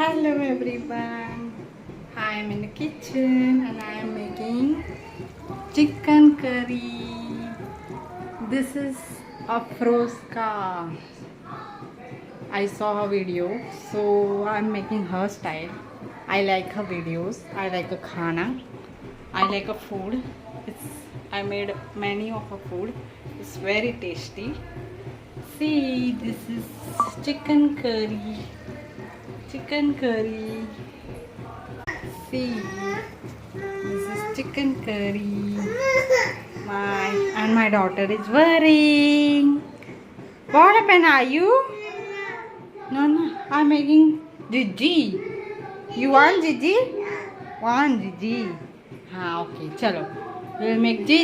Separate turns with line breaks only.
Hello everyone. I am in the kitchen and I am making chicken curry. This is Afroska. I saw her video, so I'm making her style. I like her videos. I like her khana. I like her food. I made many of her food. It's very tasty. See, this is chicken curry. Chicken curry. See, this is chicken curry. My daughter is worrying. What happened? Are you? No, I'm making Gigi. You want Gigi? Want Gigi? Okay, chalo. We'll make Gigi.